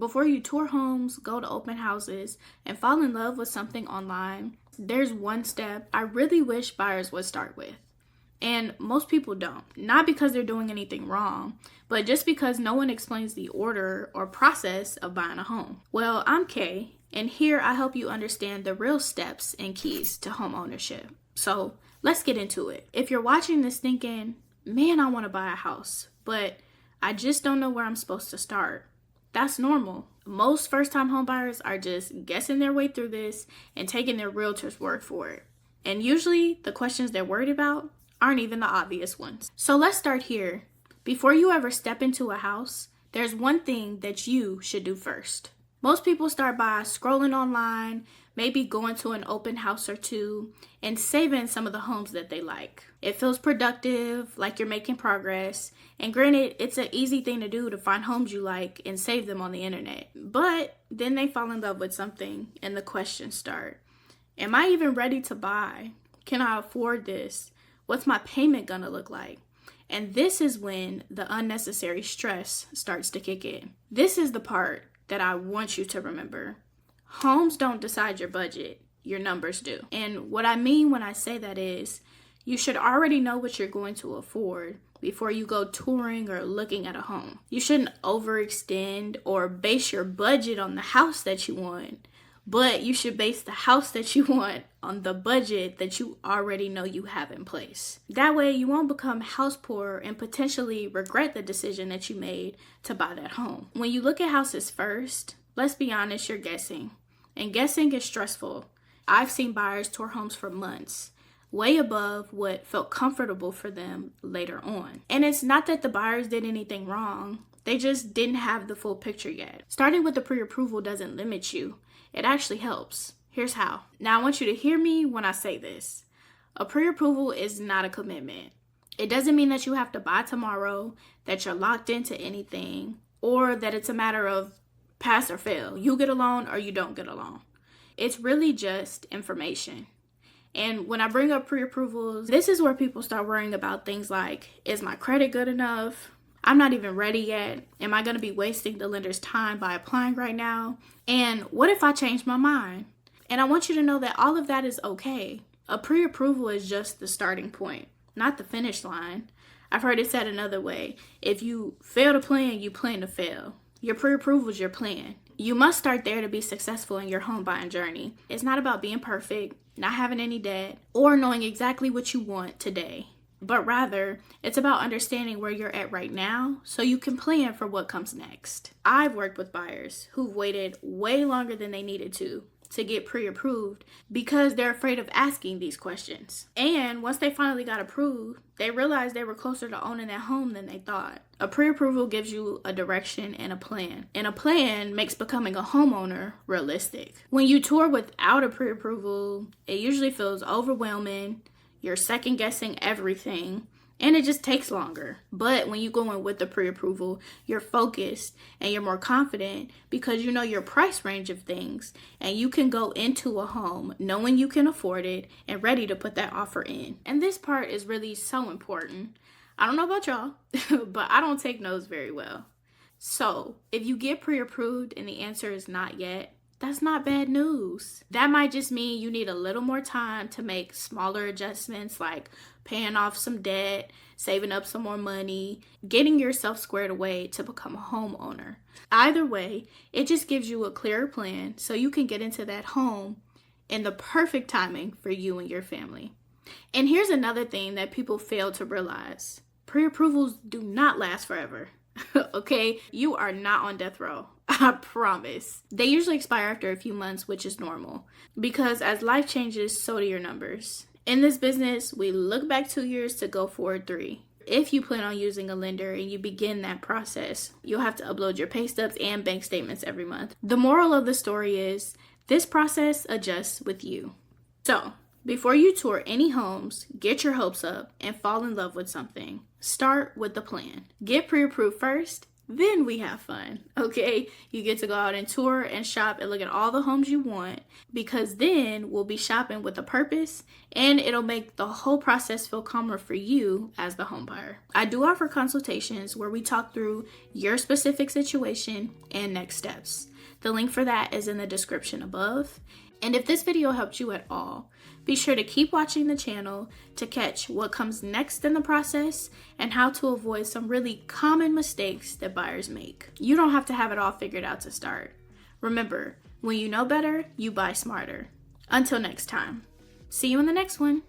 Before you tour homes, go to open houses, and fall in love with something online, there's one step I really wish buyers would start with. And most people don't. Not because they're doing anything wrong, but just because no one explains the order or process of buying a home. Well, I'm Kay, and here I help you understand the real steps and keys to home ownership. So let's get into it. If you're watching this thinking, man, I want to buy a house, but I just don't know where I'm supposed to start, that's normal. Most first-time home buyers are just guessing their way through this and taking their realtor's word for it. And usually the questions they're worried about aren't even the obvious ones. So let's start here. Before you ever step into a house, there's one thing that you should do first. Most people start by scrolling online, maybe going to an open house or two, and saving some of the homes that they like. It feels productive, like you're making progress, and granted, it's an easy thing to do to find homes you like and save them on the internet. But then they fall in love with something, and the questions start. Am I even ready to buy? Can I afford this? What's my payment gonna look like? And this is when the unnecessary stress starts to kick in. This is the part that I want you to remember. Homes don't decide your budget, your numbers do. And what I mean when I say that is, you should already know what you're going to afford before you go touring or looking at a home. You shouldn't overextend or base your budget on the house that you want, but you should base the house that you want on the budget that you already know you have in place. That way you won't become house poor and potentially regret the decision that you made to buy that home. When you look at houses first, let's be honest, you're guessing. And guessing is stressful. I've seen buyers tour homes for months, way above what felt comfortable for them later on. And it's not that the buyers did anything wrong. They just didn't have the full picture yet. Starting with the pre-approval doesn't limit you. It actually helps. Here's how. Now, I want you to hear me when I say this. A pre-approval is not a commitment. It doesn't mean that you have to buy tomorrow, that you're locked into anything, or that it's a matter of pass or fail. You get a loan or you don't get a loan. It's really just information. And when I bring up pre-approvals, this is where people start worrying about things like, is my credit good enough? I'm not even ready yet. Am I going to be wasting the lender's time by applying right now? And what if I change my mind? And I want you to know that all of that is okay. A pre-approval is just the starting point, not the finish line. I've heard it said another way. If you fail to plan, you plan to fail. Your pre-approval is your plan. You must start there to be successful in your home buying journey. It's not about being perfect, not having any debt, or knowing exactly what you want today. But rather, it's about understanding where you're at right now so you can plan for what comes next. I've worked with buyers who've waited way longer than they needed to get pre-approved because they're afraid of asking these questions. And once they finally got approved, they realized they were closer to owning that home than they thought. A pre-approval gives you a direction and a plan. And a plan makes becoming a homeowner realistic. When you tour without a pre-approval, it usually feels overwhelming. You're second guessing everything, and it just takes longer. But when you go in with the pre-approval, you're focused and you're more confident because you know your price range of things, and you can go into a home knowing you can afford it and ready to put that offer in. And this part is really so important. I don't know about y'all, but I don't take no's very well. So if you get pre-approved and the answer is not yet, that's not bad news. That might just mean you need a little more time to make smaller adjustments like paying off some debt, saving up some more money, getting yourself squared away to become a homeowner. Either way, it just gives you a clearer plan so you can get into that home in the perfect timing for you and your family. And here's another thing that people fail to realize. Pre-approvals do not last forever. Okay? You are not on death row. I promise. They usually expire after a few months, which is normal. Because as life changes, so do your numbers. In this business, we look back 2 years to go forward 3. If you plan on using a lender and you begin that process, you'll have to upload your pay stubs and bank statements every month. The moral of the story is, this process adjusts with you. So, before you tour any homes, get your hopes up, and fall in love with something, start with the plan. Get pre-approved first, Then we have fun, okay? You get to go out and tour and shop and look at all the homes you want, because then we'll be shopping with a purpose, and it'll make the whole process feel calmer for you as the home buyer. I do offer consultations where we talk through your specific situation and next steps. The link for that is in the description above. And if this video helped you at all, be sure to keep watching the channel to catch what comes next in the process and how to avoid some really common mistakes that buyers make. You don't have to have it all figured out to start. Remember, when you know better, you buy smarter. Until next time, see you in the next one.